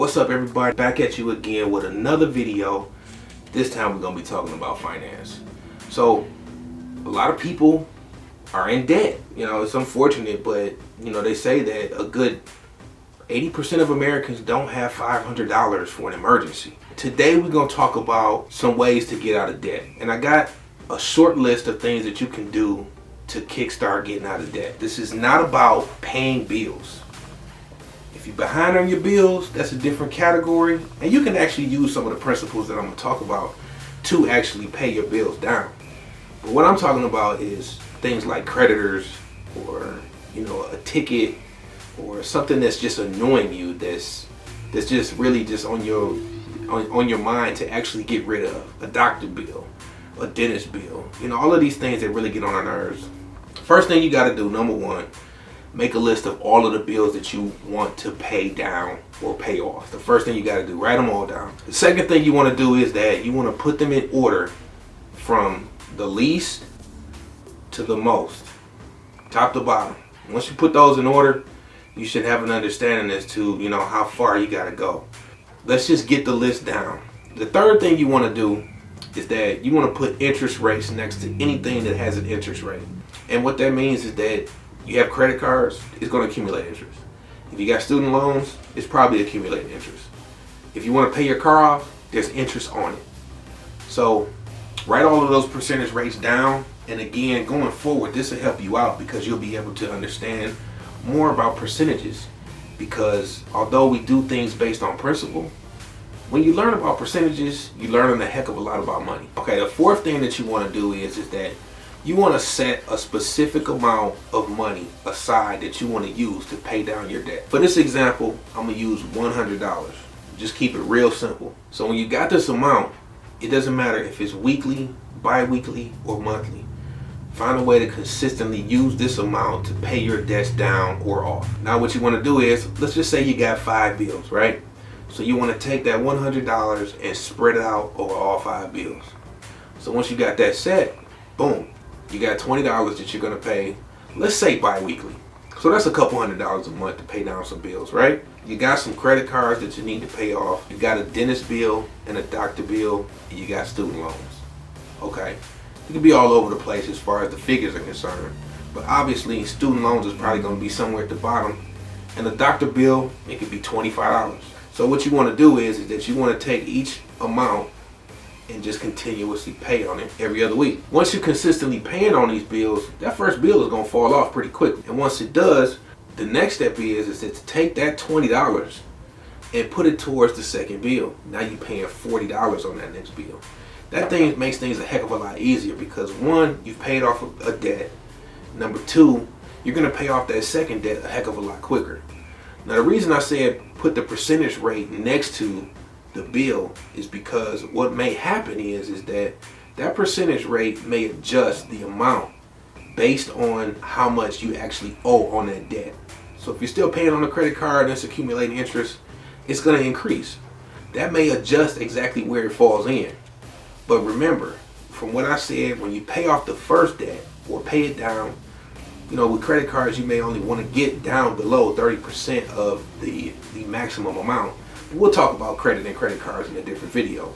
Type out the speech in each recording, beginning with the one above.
What's up, everybody? Back at you again with another video. This time we're going to be talking about finance. So a lot of people are in debt. You know, it's unfortunate, but you know, they say that a good 80% of Americans don't have $500 for an emergency. Today we're going to talk about some ways to get out of debt. And I got a short list of things that you can do to kickstart getting out of debt. This is not about paying bills. If you're behind on your bills, that's a different category, and you can actually use some of the principles that I'm going to talk about to actually pay your bills down. But what I'm talking about is things like creditors, or a ticket, or something that's just annoying you, that's just really just on your mind to actually get rid of. A doctor bill, a dentist bill, all of these things that really get on our nerves. First thing you got to do, number one, make a list of all of the bills that you want to pay down or pay off. The first thing you got to do, write them all down. The second thing you want to do is that you want to put them in order from the least to the most, top to bottom. Once you put those in order, you should have an understanding as to how far you got to go. Let's just get the list down. The third thing you want to do is that you want to put interest rates next to anything that has an interest rate. And what that means is that you have credit cards, it's going to accumulate interest. If you got student loans, it's probably accumulating interest. If you want to pay your car off, there's interest on it. So write all of those percentage rates down. And again, going forward, this will help you out because you'll be able to understand more about percentages. Because although we do things based on principle, when you learn about percentages, you learn a heck of a lot about money. Okay, the fourth thing that you want to do is that you want to set a specific amount of money aside that you want to use to pay down your debt. For this example, I'm going to use $100. Just keep it real simple. So when you got this amount, it doesn't matter if it's weekly, bi-weekly, or monthly. Find a way to consistently use this amount to pay your debts down or off. Now what you want to do is, let's just say you got 5 bills, right? So you want to take that $100 and spread it out over all 5 bills. So once you got that set, boom, you got $20 that you're going to pay, let's say bi-weekly. So that's a couple $100s a month to pay down some bills, right? You got some credit cards that you need to pay off. You got a dentist bill and a doctor bill, and you got student loans. Okay. It can be all over the place as far as the figures are concerned. But obviously, student loans is probably going to be somewhere at the bottom. And the doctor bill, it could be $25. So what you want to do is that you want to take each amount and just continuously pay on it every other week. Once you're consistently paying on these bills, that first bill is going to fall off pretty quickly. And once it does, the next step is that to take that $20 and put it towards the second bill. Now you're paying $40 on that next bill. That thing makes things a heck of a lot easier because one, you've paid off a debt. Number two, you're going to pay off that second debt a heck of a lot quicker. Now the reason I said put the percentage rate next to the bill is because what may happen is that percentage rate may adjust the amount based on how much you actually owe on that debt. So if you're still paying on the credit card and it's accumulating interest, it's going to increase. That may adjust exactly where it falls in. But remember, from what I said, when you pay off the first debt or pay it down, with credit cards you may only want to get down below 30% of the maximum amount. We'll talk about credit and credit cards in a different video.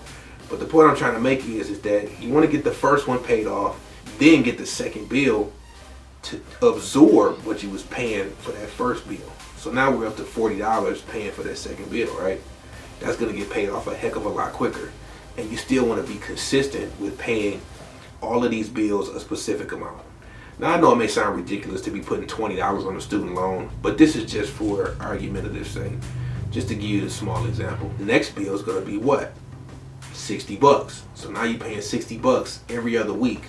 But the point I'm trying to make is that you want to get the first one paid off, then get the second bill to absorb what you was paying for that first bill. So now we're up to $40 paying for that second bill, right? That's going to get paid off a heck of a lot quicker. And you still want to be consistent with paying all of these bills a specific amount. Now I know it may sound ridiculous to be putting $20 on a student loan, but this is just for argumentative sake. Just to give you a small example. The next bill is going to be what? $60. So now you're paying $60 every other week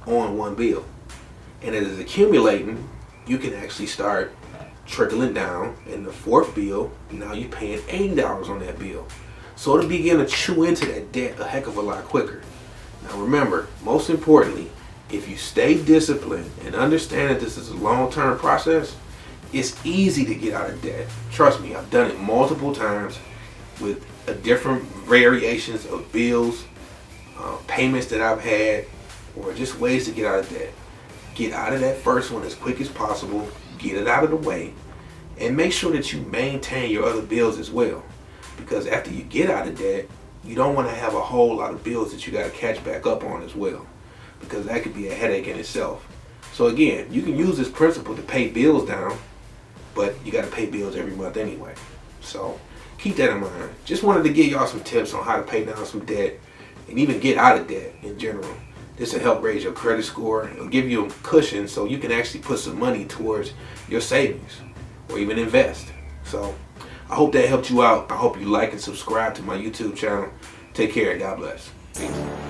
on one bill. And as it's accumulating, you can actually start trickling down. In the fourth bill, now you're paying $80 on that bill. So it'll begin to chew into that debt a heck of a lot quicker. Now remember, most importantly, if you stay disciplined and understand that this is a long-term process, it's easy to get out of debt. Trust me, I've done it multiple times with different variations of bills, payments that I've had, or just ways to get out of debt. Get out of that first one as quick as possible, get it out of the way, and make sure that you maintain your other bills as well. because after you get out of debt, you don't want to have a whole lot of bills that you got to catch back up on as well, because that could be a headache in itself. So again, you can use this principle to pay bills down, but you got to pay bills every month anyway. So keep that in mind. Just wanted to give y'all some tips on how to pay down some debt and even get out of debt in general. This will help raise your credit score. It'll give you a cushion so you can actually put some money towards your savings or even invest. So I hope that helped you out. I hope you like and subscribe to my YouTube channel. Take care. God bless. Peace.